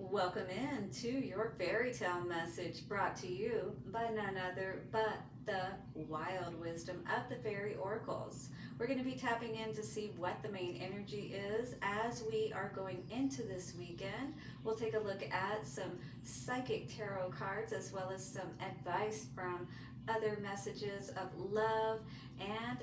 Welcome in to your fairy tale message brought to you by none other but the wild wisdom of the fairy oracles. We're going to be tapping in to see what the main energy is as we are going into this weekend. We'll take a look at some psychic tarot cards as well as some advice from other messages of love and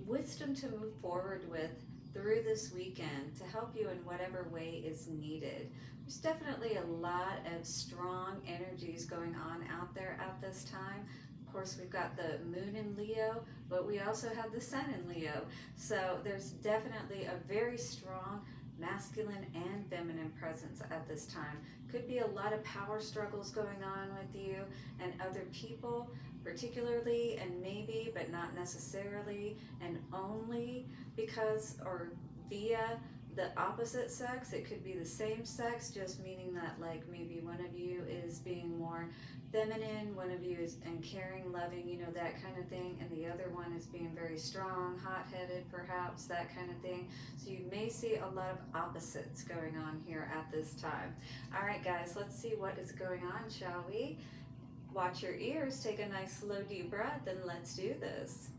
wisdom to move forward with through this weekend to help you in whatever way is needed. There's definitely a lot of strong energies going on out there at this time. Of course, we've got the moon in Leo, but we also have the sun in Leo. So there's definitely a very strong masculine and feminine presence at this time. Could be a lot of power struggles going on with you and other people, particularly and maybe, but not necessarily, and only because or via the opposite sex. It could be the same sex, just meaning that like maybe one of you is being more feminine, one of you is and caring, loving, that kind of thing, and the other one is being very strong, hot-headed, perhaps, that kind of thing. So you may see a lot of opposites going on here at this time. All right, guys, let's see what is going on, shall we? Watch your ears, take a nice slow deep breath, and let's do this.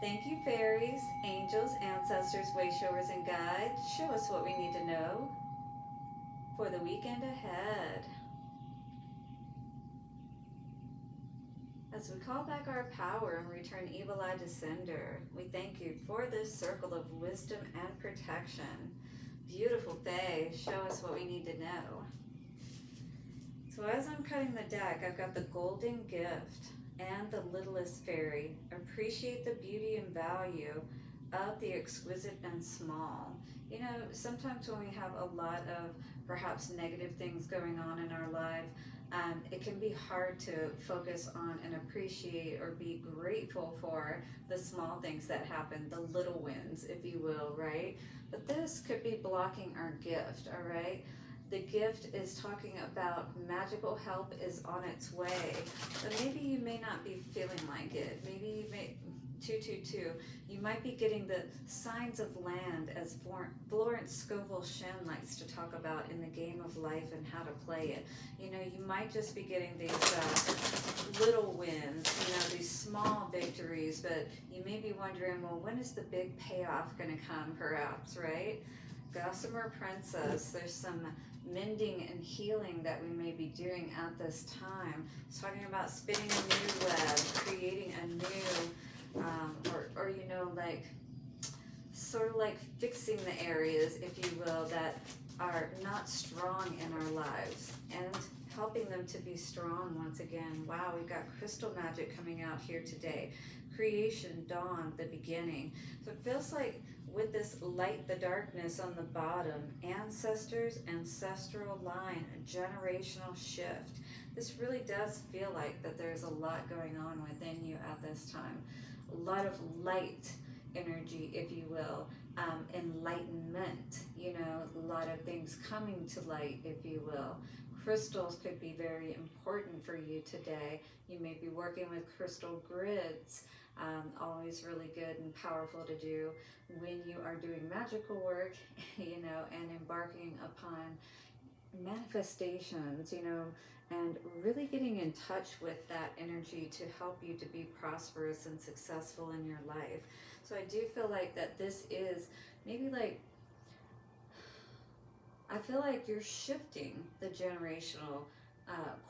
Thank you, fairies, angels, ancestors, wayshowers, and guides. Show us what we need to know for the weekend ahead. As we call back our power and return evil eye to sender, we thank you for this circle of wisdom and protection. Beautiful Fae, show us what we need to know. So as I'm cutting the deck, I've got the Golden Gift and the Littlest Fairy. Appreciate the beauty and value of the exquisite and small. Sometimes when we have a lot of perhaps negative things going on in our life, it can be hard to focus on and appreciate or be grateful for the small things that happen, the little wins, if you will, right? But this could be blocking our gift, all right? The gift is talking about magical help is on its way, but maybe you may not be feeling like it. Maybe you may, 222, you might be getting the signs of land, as Florence Scovel Shen likes to talk about in the game of life and how to play it. You might just be getting these little wins, these small victories, but you may be wondering, well, when is the big payoff going to come, perhaps, right? Gossamer Princess, there's some mending and healing that we may be doing at this time. It's talking about spinning a new web, creating a new, like sort of like fixing the areas, if you will, that are not strong in our lives and helping them to be strong once again. Wow, we've got crystal magic coming out here today. Creation, dawn, the beginning. So it feels like with this light, the darkness on the bottom, ancestors, ancestral line, a generational shift. This really does feel like that there's a lot going on within you at this time. A lot of light energy, if you will, enlightenment, a lot of things coming to light, if you will. Crystals could be very important for you today. You may be working with crystal grids. Always really good and powerful to do when you are doing magical work, and embarking upon manifestations, and really getting in touch with that energy to help you to be prosperous and successful in your life. So I do feel like that this is maybe like, I feel like you're shifting the generational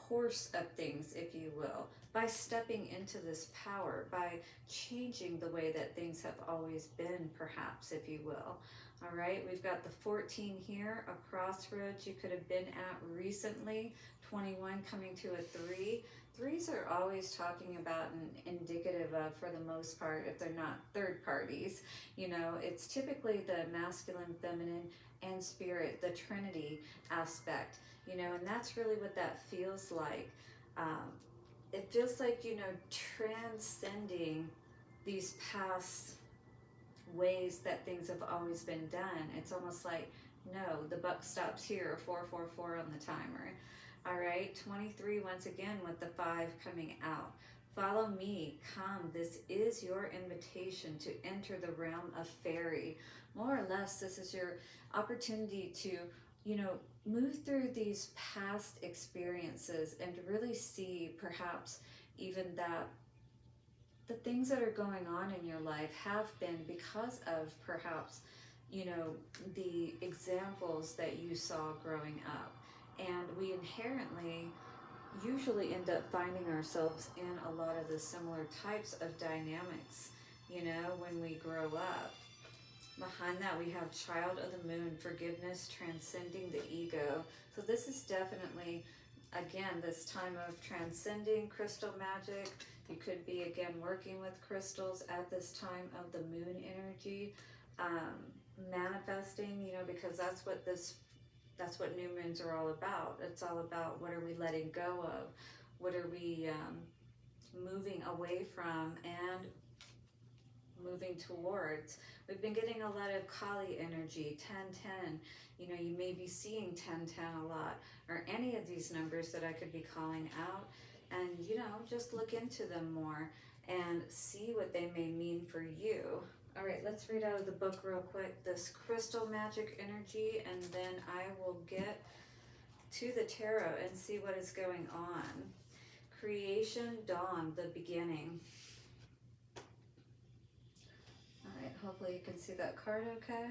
course of things, if you will, by stepping into this power, by changing the way that things have always been, perhaps, if you will. All right, we've got the 14 here, a crossroads you could have been at recently, 21 coming to a 3. Threes are always talking about and indicative of, for the most part, if they're not third parties, it's typically the masculine, feminine, and spirit, the Trinity aspect, and that's really what that feels like. It feels like, transcending these past ways that things have always been done. It's almost like, no, the buck stops here, 444 on the timer. All right, 23 once again with the 5 coming out. Follow me, come. This is your invitation to enter the realm of fairy. More or less, this is your opportunity to you know, move through these past experiences and really see perhaps even that the things that are going on in your life have been because of perhaps, you know, the examples that you saw growing up. And we inherently usually end up finding ourselves in a lot of the similar types of dynamics, you know, when we grow up. Behind that, we have Child of the Moon, forgiveness, transcending the ego. So this is definitely, again, this time of transcending crystal magic. You could be, again, working with crystals at this time of the moon energy, manifesting, you know, because that's what new moons are all about. It's all about what are we letting go of, what are we moving away from and moving towards. We've been getting a lot of Kali energy, 1010. You know, you may be seeing 1010 a lot, or any of these numbers that I could be calling out. And, you know, just look into them more and see what they may mean for you. All right, let's read out of the book real quick, this crystal magic energy, and then I will get to the tarot and see what is going on. Creation, dawn, the beginning. All right, hopefully you can see that card okay.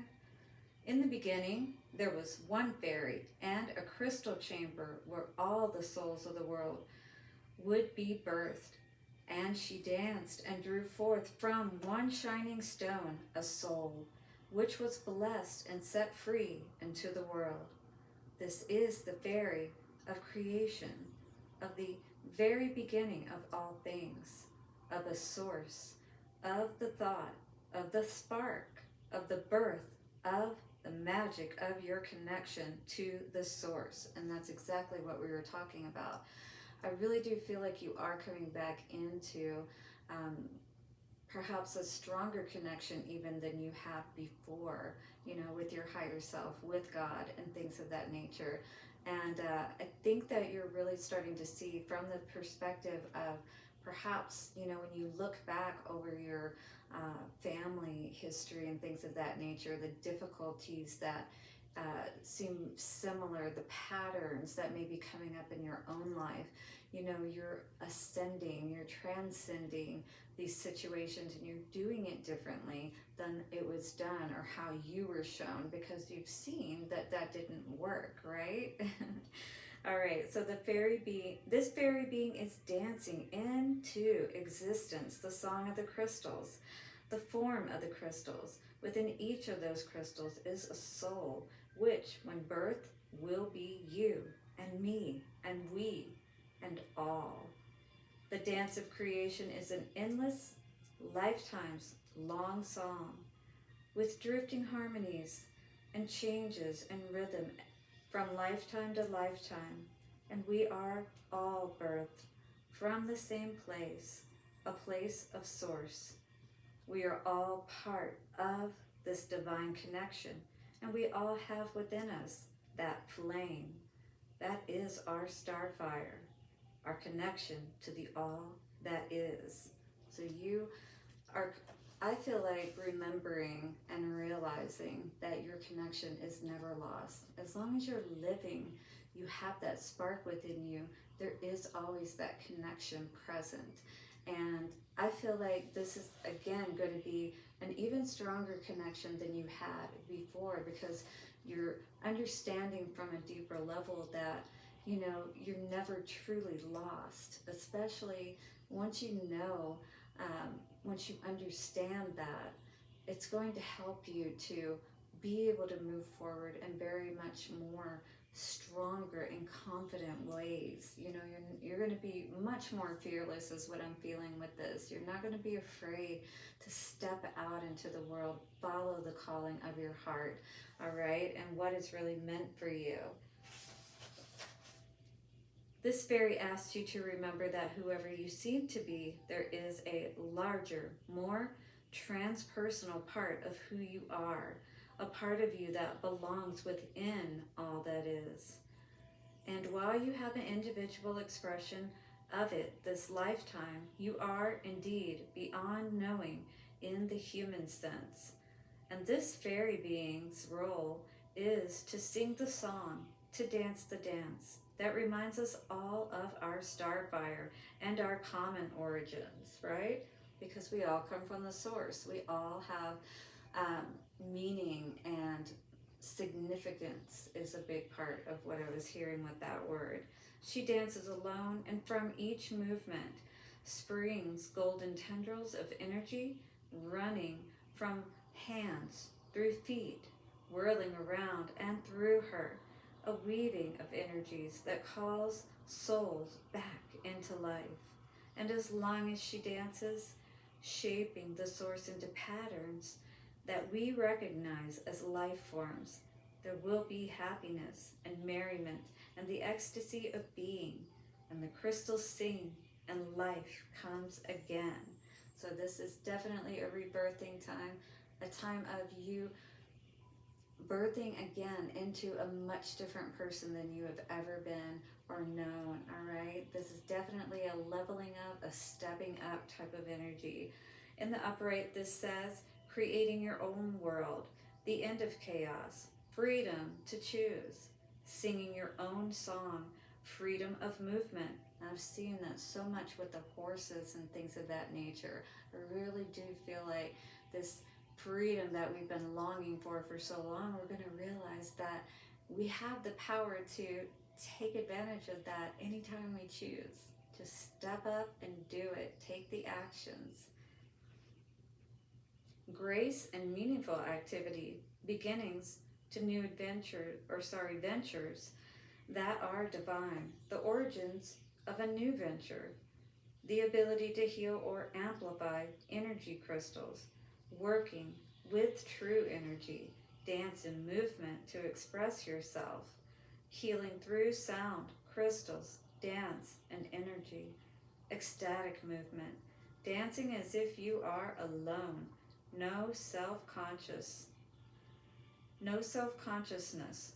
In the beginning, there was one fairy and a crystal chamber where all the souls of the world would be birthed. And she danced and drew forth from one shining stone a soul, which was blessed and set free into the world. This is the fairy of creation, of the very beginning of all things, of the source, of the thought, of the spark, of the birth, of the magic of your connection to the source. And that's exactly what we were talking about. I really do feel like you are coming back into perhaps a stronger connection even than you have before, you know, with your higher self, with God, and things of that nature. And I think that you're really starting to see from the perspective of perhaps, you know, when you look back over your family history and things of that nature, the difficulties that seem similar, the patterns that may be coming up in your own life. You know, you're ascending, you're transcending these situations, and you're doing it differently than it was done or how you were shown, because you've seen that that didn't work, right? All right, so this fairy being is dancing into existence, the song of the crystals, the form of the crystals. Within each of those crystals is a soul, which, when birthed, will be you and me and we and all. The dance of creation is an endless, lifetimes long song, with drifting harmonies and changes in rhythm from lifetime to lifetime. And we are all birthed from the same place, a place of source. We are all part of this divine connection, and we all have within us that flame. That is our starfire, our connection to the all that is. So you are, I feel like, remembering and realizing that your connection is never lost. As long as you're living, you have that spark within you. There is always that connection present. And I feel like this is, again, going to be an even stronger connection than you had before, because you're understanding from a deeper level that, you know, you're never truly lost, especially once you know, once you understand that, it's going to help you to be able to move forward in very much more stronger and confident ways. You know, you're going to be much more fearless is what I'm feeling with this. You're not going to be afraid to step out into the world, follow the calling of your heart, all right, and what is really meant for you. This fairy asks you to remember that whoever you seem to be, there is a larger, more transpersonal part of who you are, a part of you that belongs within all that is. And while you have an individual expression of it this lifetime, you are indeed beyond knowing in the human sense. And this fairy being's role is to sing the song, to dance the dance that reminds us all of our starfire and our common origins, right? Because we all come from the source. We all have meaning, and significance is a big part of what I was hearing with that word. She dances alone, and from each movement springs golden tendrils of energy running from hands through feet, whirling around and through her, a weaving of energies that calls souls back into life. And as long as she dances, shaping the source into patterns that we recognize as life forms, there will be happiness and merriment and the ecstasy of being, and the crystals sing and life comes again. So this is definitely a rebirthing time, a time of you birthing again into a much different person than you have ever been or known, all right? This is definitely a leveling up, a stepping up type of energy. In the upright, this says, creating your own world, the end of chaos, freedom to choose, singing your own song, freedom of movement. I've seen that so much with the horses and things of that nature. I really do feel like this freedom that we've been longing for so long, we're going to realize that we have the power to take advantage of that anytime we choose. Just step up and do it. Take the actions. Grace and meaningful activity, beginnings to new ventures that are divine, the origins of a new venture, the ability to heal or amplify energy crystals, working with true energy, dance and movement to express yourself, healing through sound, crystals, dance, and energy, ecstatic movement, dancing as if you are alone, no self-consciousness,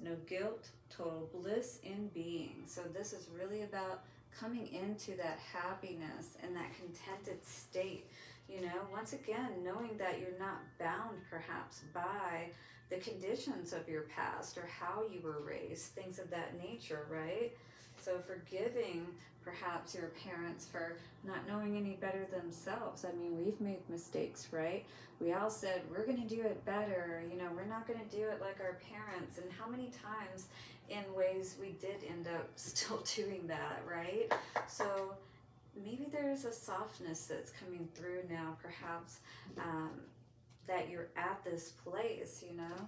no guilt, total bliss in being. So this is really about coming into that happiness and that contented state. You know, once again, knowing that you're not bound perhaps by the conditions of your past or how you were raised, things of that nature, right? So forgiving perhaps your parents for not knowing any better themselves. I mean, we've made mistakes, right? We all said, we're going to do it better. You know, we're not going to do it like our parents. And how many times in ways we did end up still doing that, right? So maybe there's a softness that's coming through now, perhaps, that you're at this place, you know?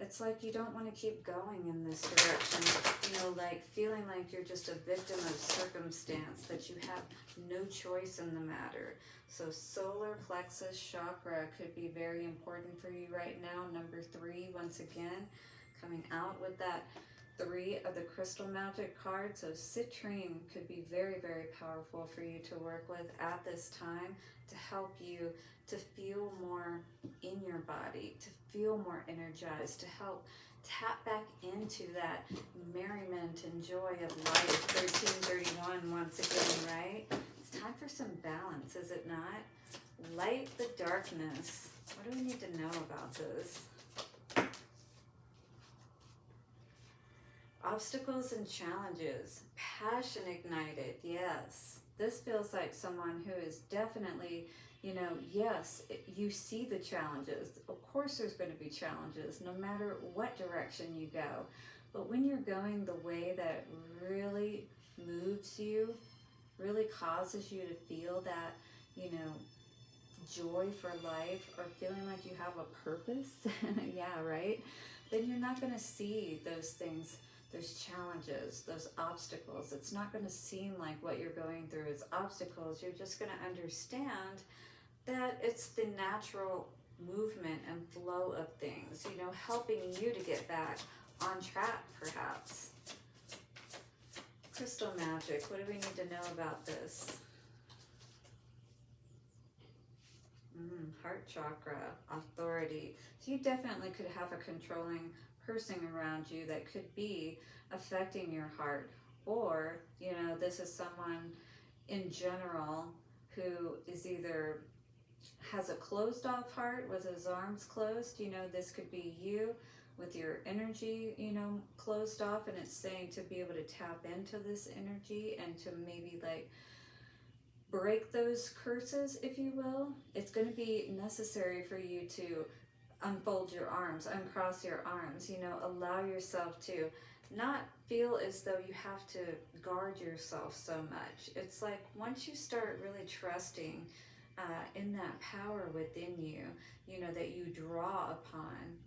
It's like you don't want to keep going in this direction, you know, like feeling like you're just a victim of circumstance, that you have no choice in the matter. So solar plexus chakra could be very important for you right now. Number 3, once again, coming out with that 3 of the crystal magic card. So citrine could be very, very powerful for you to work with at this time to help you to feel more in your body, to feel more energized, to help tap back into that merriment and joy of life. 1331 once again, right? It's time for some balance, is it not? Light the darkness. What do we need to know about this? Obstacles and challenges, passion ignited, yes. This feels like someone who is definitely, you know, yes, you see the challenges. Of course there's going to be challenges no matter what direction you go. But when you're going the way that really moves you, really causes you to feel that, you know, joy for life or feeling like you have a purpose, yeah, right? Then you're not going to see those things, those challenges, those obstacles. It's not going to seem like what you're going through is obstacles. You're just going to understand that it's the natural movement and flow of things, you know, helping you to get back on track, perhaps. Crystal magic, what do we need to know about this? Heart chakra, authority. So you definitely could have a controlling person around you that could be affecting your heart. Or, you know, this is someone in general who is either has a closed off heart with his arms closed. You know, this could be you, with your energy, you know, closed off, and it's saying to be able to tap into this energy and to maybe like break those curses, if you will. It's going to be necessary for you to unfold your arms, uncross your arms, you know, allow yourself to not feel as though you have to guard yourself so much. It's like once you start really trusting in that power within you, you know, that you draw upon,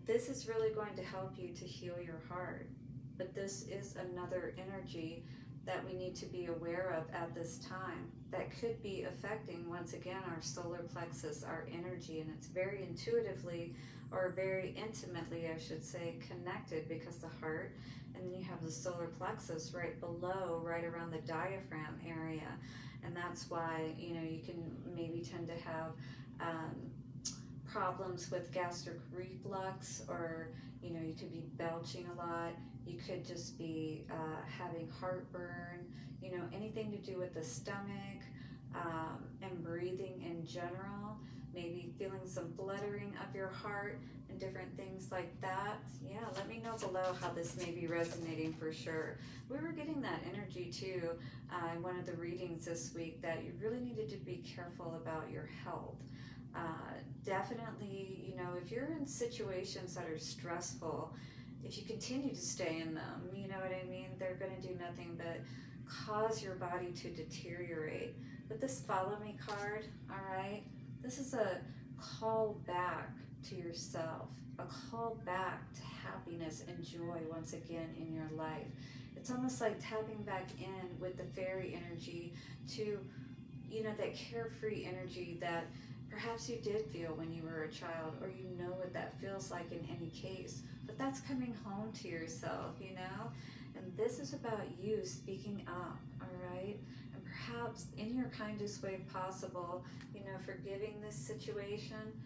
this is really going to help you to heal your heart. But this is another energy that we need to be aware of at this time that could be affecting, once again, our solar plexus, our energy, and it's very intuitively, or very intimately, I should say, connected, because the heart, and then you have the solar plexus right below, right around the diaphragm area, and that's why, you know, you can maybe tend to have problems with gastric reflux, or, you know, you could be belching a lot. You could just be having heartburn, you know, anything to do with the stomach, and breathing in general, maybe feeling some fluttering of your heart and different things like that. Yeah, let me know below how this may be resonating for sure. We were getting that energy too in one of the readings this week, that you really needed to be careful about your health. Definitely, you know, if you're in situations that are stressful, if you continue to stay in them, you know what I mean, they're going to do nothing but cause your body to deteriorate. But this Follow Me card, all right, this is a call back to yourself, a call back to happiness and joy once again in your life. It's almost like tapping back in with the fairy energy to, you know, that carefree energy that perhaps you did feel when you were a child, or you know what that feels like in any case. But that's coming home to yourself, you know? And this is about you speaking up, all right? And perhaps in your kindest way possible, you know, forgiving this situation,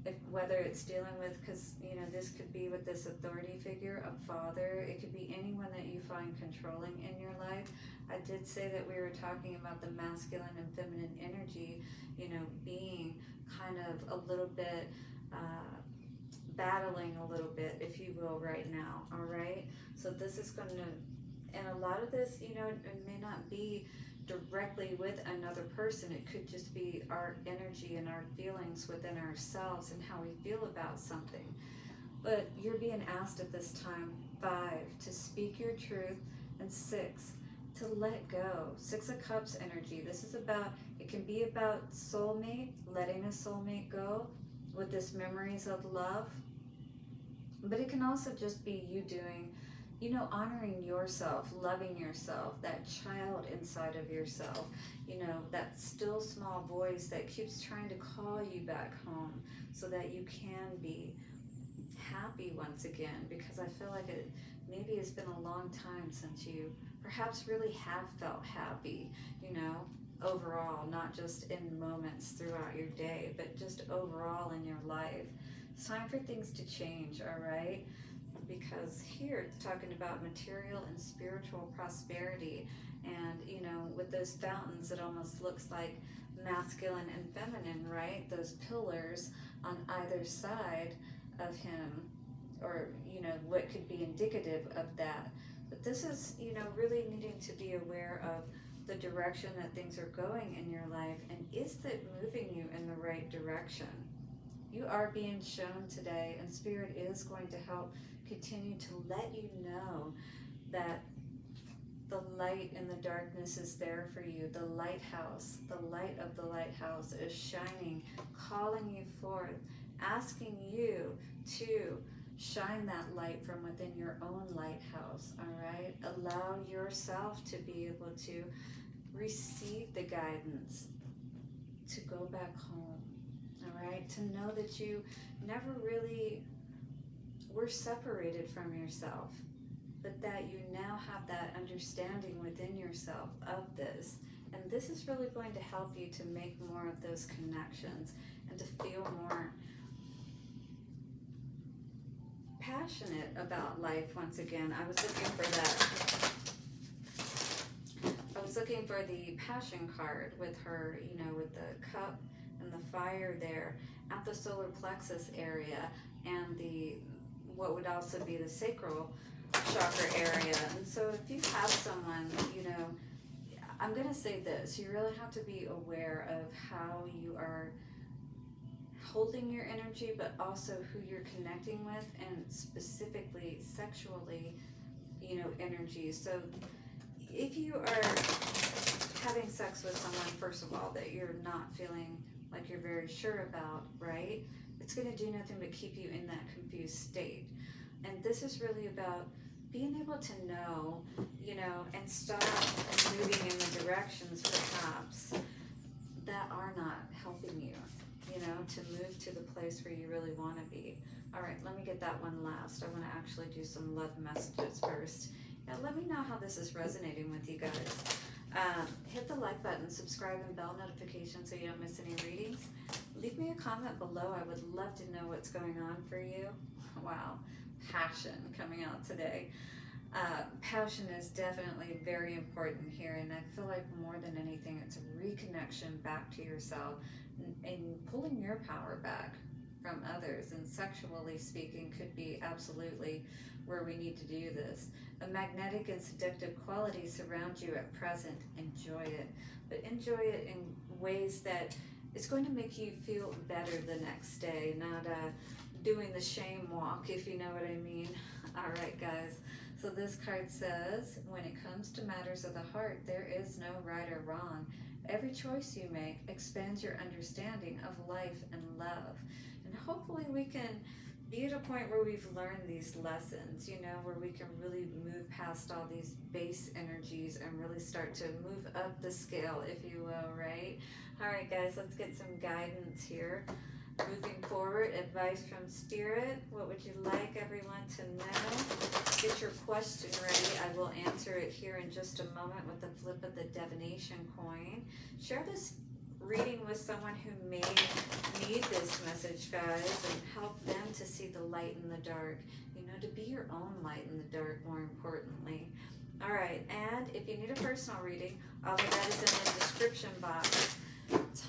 if, whether it's dealing with, because, you know, this could be with this authority figure, a father, it could be anyone that you find controlling in your life. I did say that we were talking about the masculine and feminine energy, you know, being kind of a little bit battling a little bit, if you will, right now, all right? So this is going to, and a lot of this, you know, it may not be directly with another person. It could just be our energy and our feelings within ourselves and how we feel about something. But you're being asked at this time, 5, to speak your truth, and 6, to let go. 6 of Cups energy. This is about, it can be about soulmate, letting a soulmate go with this memories of love. But it can also just be you doing, you know, honoring yourself, loving yourself, that child inside of yourself, you know, that still small voice that keeps trying to call you back home so that you can be happy once again. Because I feel like it maybe it's been a long time since you perhaps really have felt happy, you know, overall, not just in moments throughout your day, but just overall in your life. It's time for things to change, all right? Because here it's talking about material and spiritual prosperity, and, you know, with those fountains, it almost looks like masculine and feminine, right? Those pillars on either side of him, or, you know, what could be indicative of that. But this is, you know, really needing to be aware of the direction that things are going in your life, and is that moving you in the right direction? You are being shown today, and Spirit is going to help continue to let you know that the light in the darkness is there for you. The lighthouse, the light of the lighthouse is shining, calling you forth, asking you to shine that light from within your own lighthouse, all right? Allow yourself to be able to receive the guidance to go back home, all right? To know that you never really were separated from yourself, but that you now have that understanding within yourself of this. And this is really going to help you to make more of those connections and to feel more passionate about life once again. I was looking for that. I was looking for the Passion card with her, you know, with the cup and the fire there at the solar plexus area. and the what would also be the sacral chakra area. And so if you have someone, you know, I'm going to say this, you really have to be aware of how you are holding your energy, but also who you're connecting with, and specifically sexually, you know, energy. So if you are having sex with someone, first of all, that you're not feeling like you're very sure about, right? It's going to do nothing but keep you in that confused state. And this is really about being able to know, you know, and stop moving in the directions perhaps that are not helping you, you know, to move to the place where you really want to be. All right, let me get that one last. I want to actually do some love messages first. Now, let me know how this is resonating with you guys. Hit the like button, subscribe, and bell notification so you don't miss any readings. Leave me a comment below. I would love to know what's going on for you. Wow, passion coming out today. Passion is definitely very important here, and I feel like more than anything, it's a reconnection back to yourself and pulling your power back from others. And sexually speaking could be absolutely where we need to do this. A magnetic and seductive quality surrounds you at present. Enjoy it, but enjoy it in ways that it's going to make you feel better the next day, not doing the shame walk, if you know what I mean. All right, guys. So this card says, when it comes to matters of the heart, there is no right or wrong. Every choice you make expands your understanding of life and love. And hopefully we can be at a point where we've learned these lessons, you know, where we can really move past all these base energies and really start to move up the scale, if you will, right? All right, guys, let's get some guidance here. Moving forward, advice from Spirit. What would you like everyone to know? Get your question ready. I will answer it here in just a moment with the flip of the divination coin. Share this reading with someone who may need this message, guys, and help them to see the light in the dark. You know, to be your own light in the dark, more importantly. All right, and if you need a personal reading, all of that is in the description box.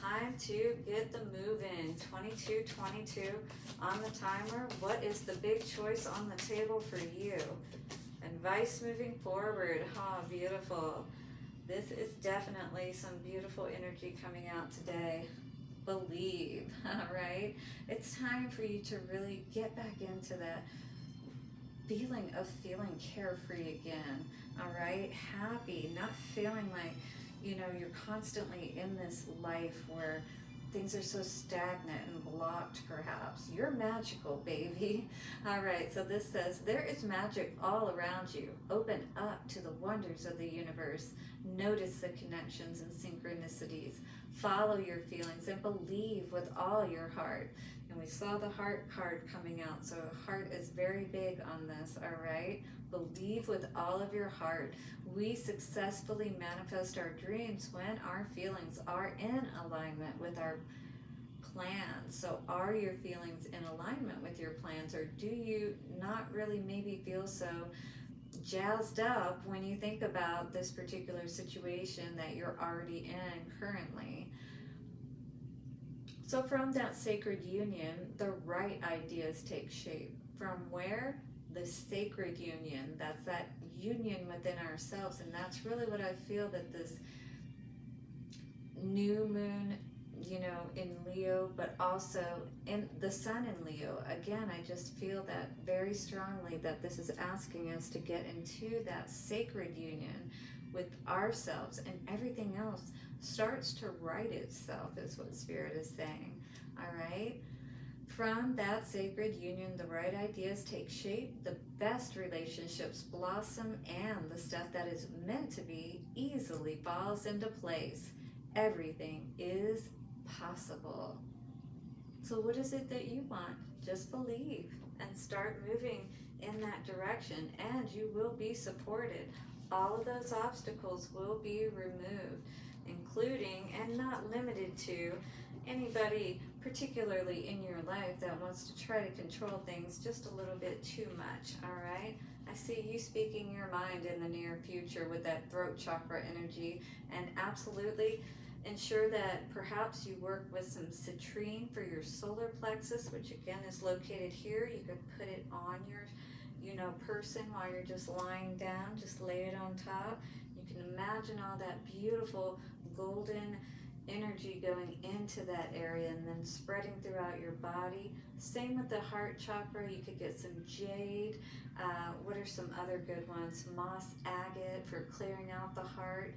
Time to get the move in. 22:22 on the timer. What is the big choice on the table for you? Advice moving forward. Oh, beautiful. This is definitely some beautiful energy coming out today. Believe, all right? It's time for you to really get back into that feeling of feeling carefree again, all right? Happy, not feeling like, you know, you're constantly in this life where things are so stagnant and blocked, perhaps. You're magical, baby. All right, so this says, there is magic all around you. Open up to the wonders of the universe. Notice the connections and synchronicities. Follow your feelings and believe with all your heart. And we saw the heart card coming out, so heart is very big on this, all right? Believe with all of your heart. We successfully manifest our dreams when our feelings are in alignment with our plans. So are your feelings in alignment with your plans, or do you not really maybe feel so jazzed up when you think about this particular situation that you're already in currently? So from that sacred union, the right ideas take shape. From where? The sacred union. That's that union within ourselves. And that's really what I feel that this new moon, you know, in Leo, but also in the sun in Leo. Again, I just feel that very strongly that this is asking us to get into that sacred union with ourselves, and everything else starts to right itself, is what Spirit is saying. All right? From that sacred union, the right ideas take shape, the best relationships blossom, and the stuff that is meant to be easily falls into place. Everything is possible. So what is it that you want? Just believe and start moving in that direction, and you will be supported. All of those obstacles will be removed, including and not limited to anybody particularly in your life that wants to try to control things just a little bit too much, all right? I see you speaking your mind in the near future with that throat chakra energy, and absolutely, Ensure that perhaps you work with some citrine for your solar plexus, which again is located here. You could put it on your, person while you're just lying down. Just lay it on top. You can imagine all that beautiful golden energy going into that area and then spreading throughout your body. Same with the heart chakra. You could get some jade. What are some other good ones? Moss agate for clearing out the heart.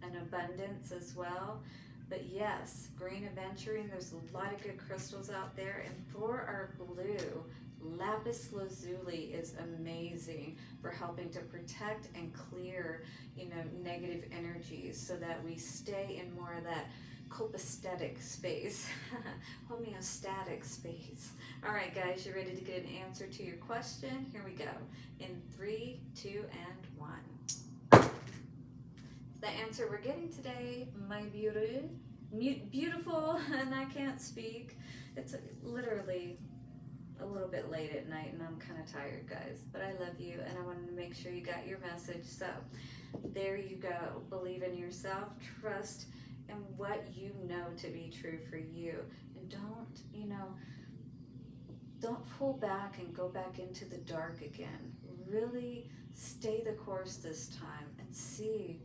And abundance as well. But yes, green aventurine, there's a lot of good crystals out there. And for our blue, lapis lazuli is amazing for helping to protect and clear, negative energies so that we stay in more of that copacetic space, homeostatic space. All right, guys, you ready to get an answer to your question? Here we go. In 3, 2, and 1. The answer we're getting today, my beautiful, and I can't speak. It's literally a little bit late at night and I'm kind of tired, guys, but I love you and I wanted to make sure you got your message. So there you go. Believe in yourself, trust in what you know to be true for you, and don't pull back and go back into the dark again. Really stay the course this time and see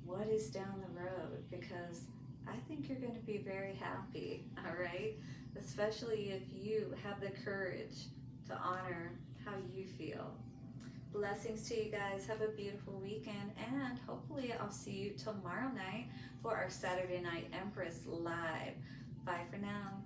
what is down the road, because I think you're going to be very happy, all right? Especially if you have the courage to honor how you feel. Blessings to you guys. Have a beautiful weekend, and hopefully I'll see you tomorrow night for our Saturday Night Empress Live. Bye for now.